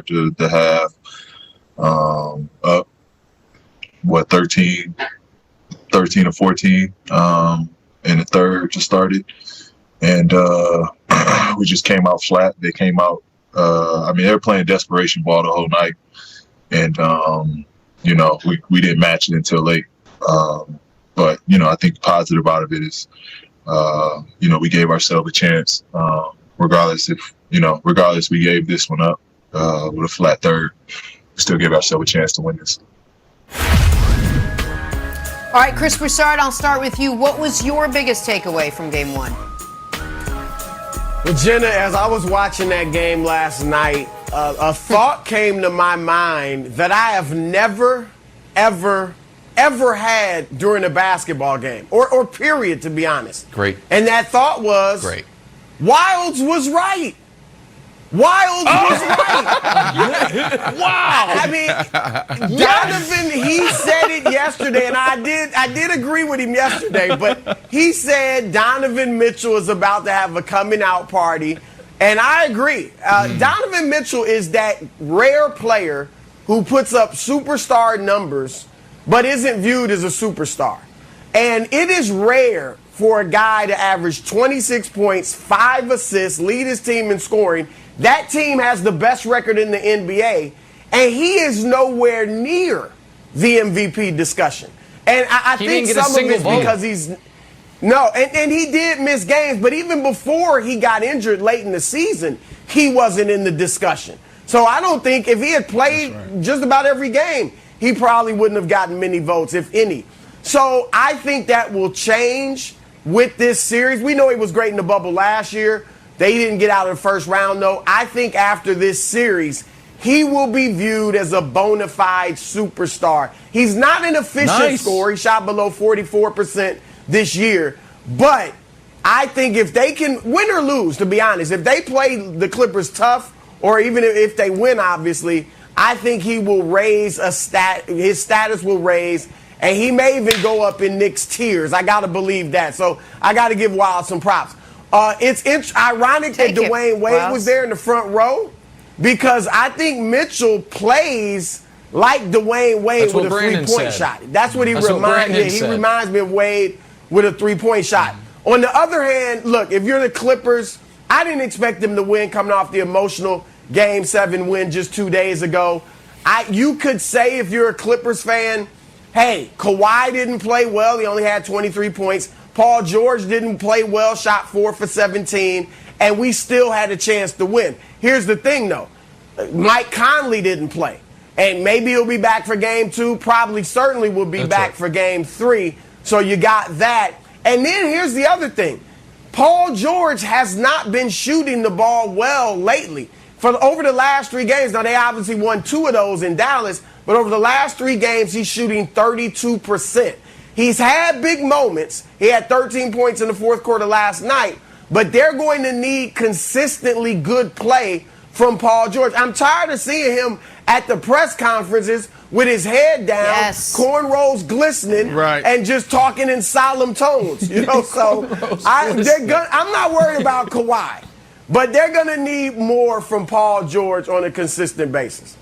start the half. Up, 13 or 14 in the third to start it. And we just came out flat. They came out, they were playing desperation ball the whole night. And, we didn't match it until late. But, I think the positive out of it is, we gave ourselves a chance, regardless we gave this one up with a flat third. We still give ourselves a chance to win this. All right, Chris Broussard, I'll start with you. What was your biggest takeaway from Game 1? Well, Jenna, as I was watching that game last night, a thought came to my mind that I have never, ever had during a basketball game, or period, to be honest. Great. And that thought was, great. Wilds was right. Wilds was right. Wow. I mean, Donovan, he said it yesterday, and I did agree with him yesterday, but he said Donovan Mitchell is about to have a coming out party, and I agree. Donovan Mitchell is that rare player who puts up superstar numbers but isn't viewed as a superstar. And it is rare for a guy to average 26 points, 5 assists, lead his team in scoring. That team has the best record in the NBA, and he is nowhere near the MVP discussion. And I think some of it's because he's – no, and he did miss games, but even before he got injured late in the season, he wasn't in the discussion. So I don't think if he had played just about every game, he probably wouldn't have gotten many votes, if any. So I think that will change with this series. We know he was great in the bubble last year. They didn't get out of the first round, though. I think after this series, he will be viewed as a bona fide superstar. He's not an efficient scorer. He shot below 44% this year. But I think if they can win or lose, to be honest, if they play the Clippers tough, or even if they win, obviously, I think he will raise his status will raise, and he may even go up in Knicks tiers. I got to believe that. So I got to give Wild some props. It's ironic that Dwayne Wade was there in the front row, because I think Mitchell plays like Dwayne Wade with a three-point shot. That's what he reminds me. He reminds me of Wade with a three-point shot. On the other hand, look, if you're the Clippers, I didn't expect them to win coming off the emotional Game 7 win just 2 days ago. You could say, if you're a Clippers fan, hey, Kawhi didn't play well. He only had 23 points. Paul George didn't play well, shot 4 for 17, and we still had a chance to win. Here's the thing, though. Mike Conley didn't play, and maybe he'll be back for Game 2. Certainly will be back for Game 3, so you got that. And then here's the other thing. Paul George has not been shooting the ball well lately. Over the last 3 games, now they obviously won 2 of those in Dallas, but over the last 3 games, he's shooting 32%. He's had big moments. He had 13 points in the fourth quarter last night, but they're going to need consistently good play from Paul George. I'm tired of seeing him at the press conferences with his head down, cornrows glistening, and just talking in solemn tones. So I'm not worried about Kawhi, but they're going to need more from Paul George on a consistent basis.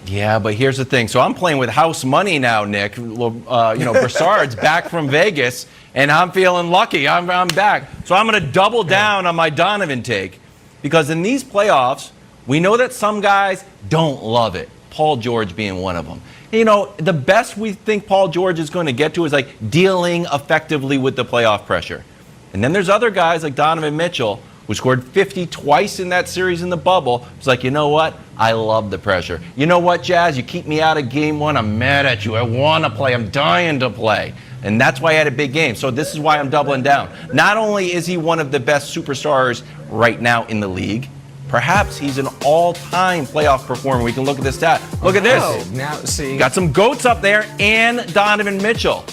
Yeah, but here's the thing. So I'm playing with house money now, Nick. Broussard's back from Vegas, and I'm feeling lucky. I'm back. So I'm going to double down on my Donovan take, because in these playoffs, we know that some guys don't love it, Paul George being one of them. The best we think Paul George is going to get to is like dealing effectively with the playoff pressure. And then there's other guys like Donovan Mitchell, who scored 50 twice in that series in the bubble. It's like, you know what? I love the pressure. You know what, Jazz? You keep me out of Game 1. I'm mad at you. I want to play. I'm dying to play. And that's why I had a big game. So this is why I'm doubling down. Not only is he one of the best superstars right now in the league, perhaps he's an all-time playoff performer. We can look at this stat. Look at this. Now, see. Got some GOATs up there and Donovan Mitchell.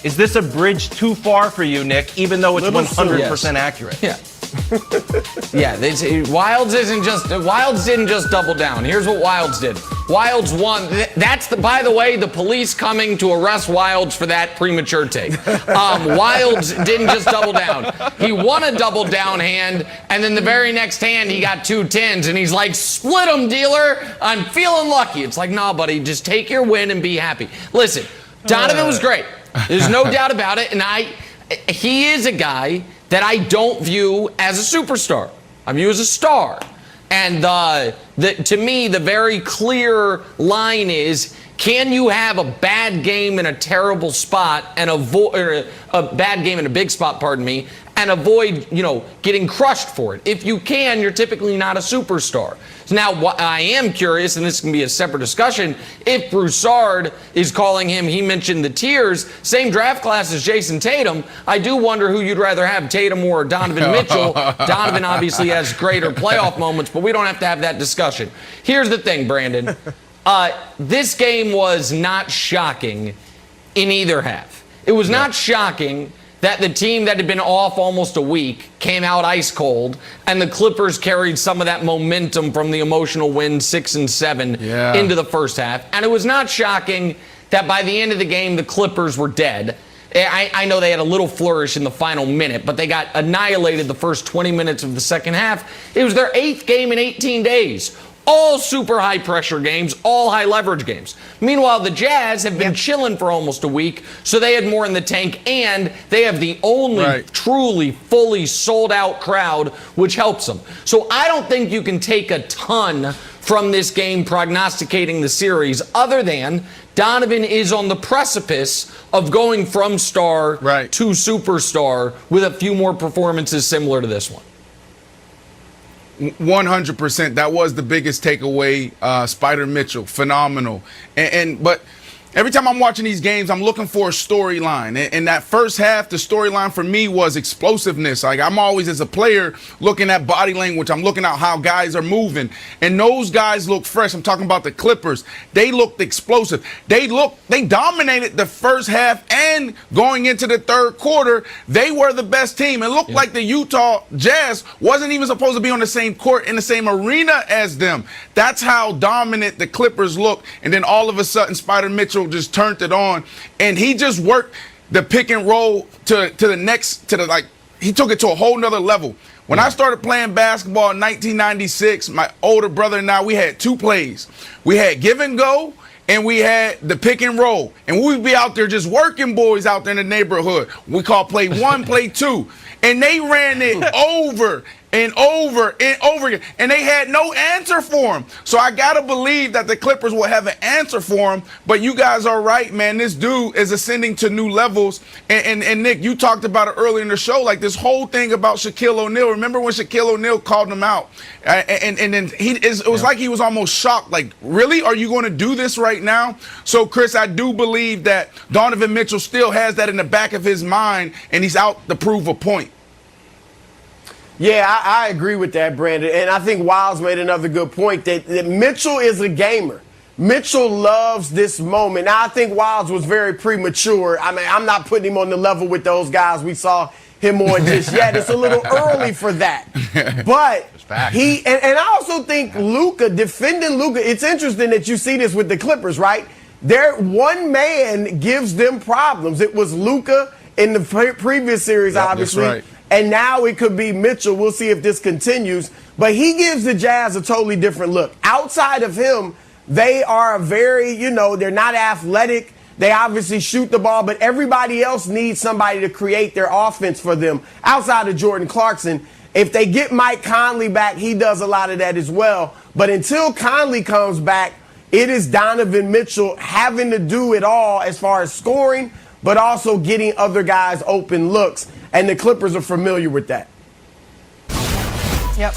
Is this a bridge too far for you, Nick, even though it's 100% accurate? Yeah. Yeah, Wilds didn't just double down. Here's what Wilds did. Wilds won. That's by the way, the police coming to arrest Wilds for that premature take. Wilds didn't just double down. He won a double down hand, and then the very next hand he got 2 10s, and he's like, split them, dealer. I'm feeling lucky. It's like, nah, buddy, just take your win and be happy. Listen, Donovan was great. There's no doubt about it, and he is a guy that I don't view as a superstar. I view as a star. And to me, the very clear line is, can you have a bad game in a terrible spot and avoid a bad game in a big spot, pardon me, and avoid, getting crushed for it? If you can, you're typically not a superstar. So now, I am curious, and this can be a separate discussion, if Broussard is calling him, he mentioned the tears, same draft class as Jason Tatum, I do wonder who you'd rather have, Tatum or Donovan Mitchell. Donovan obviously has greater playoff moments, but we don't have to have that discussion. Here's the thing, Brandon. This game was not shocking in either half. It was not shocking that the team that had been off almost a week came out ice cold, and the Clippers carried some of that momentum from the emotional win 6 and 7 into the first half. And it was not shocking that by the end of the game, the Clippers were dead. I know they had a little flourish in the final minute, but they got annihilated the first 20 minutes of the second half. It was their 8th game in 18 days. All super high pressure games, all high leverage games. Meanwhile, the Jazz have been chilling for almost a week, so they had more in the tank, and they have the only truly fully sold out crowd, which helps them. So I don't think you can take a ton from this game prognosticating the series, other than Donovan is on the precipice of going from star to superstar with a few more performances similar to this one. 100%. That was the biggest takeaway. Spider Mitchell, phenomenal. But every time I'm watching these games, I'm looking for a storyline. And that first half, the storyline for me was explosiveness. Like, I'm always, as a player, looking at body language. I'm looking at how guys are moving. And those guys look fresh. I'm talking about the Clippers. They looked explosive. They dominated the first half, and going into the third quarter, they were the best team. It looked like the Utah Jazz wasn't even supposed to be on the same court in the same arena as them. That's how dominant the Clippers looked. And then all of a sudden, Spider Mitchell just turned it on, and he just worked the pick and roll he took it to a whole nother level. When I started playing basketball in 1996, my older brother and I, we had 2 plays. We had give and go, and we had the pick and roll. And we'd be out there just working boys out there in the neighborhood. We call play 1, play 2. And they ran it over and over and over again, and they had no answer for him. So I gotta believe that the Clippers will have an answer for him. But you guys are right, man. This dude is ascending to new levels. And Nick, you talked about it earlier in the show, like this whole thing about Shaquille O'Neal. Remember when Shaquille O'Neal called him out, and then it was like he was almost shocked. Like, really, are you going to do this right now? So, Chris, I do believe that Donovan Mitchell still has that in the back of his mind, and he's out to prove a point. Yeah, I agree with that, Brandon. And I think Wiles made another good point that Mitchell is a gamer. Mitchell loves this moment. Now, I think Wiles was very premature. I mean, I'm not putting him on the level with those guys we saw him on just yet. It's a little early for that. But and I also think defending Luka, it's interesting that you see this with the Clippers, right? One man gives them problems. It was Luka in the previous series, obviously. That's right. And now it could be Mitchell. We'll see if this continues. But he gives the Jazz a totally different look. Outside of him, they are they're not athletic. They obviously shoot the ball, but everybody else needs somebody to create their offense for them. Outside of Jordan Clarkson, if they get Mike Conley back, he does a lot of that as well. But until Conley comes back, it is Donovan Mitchell having to do it all as far as scoring, but also getting other guys open looks. And the Clippers are familiar with that. Yep.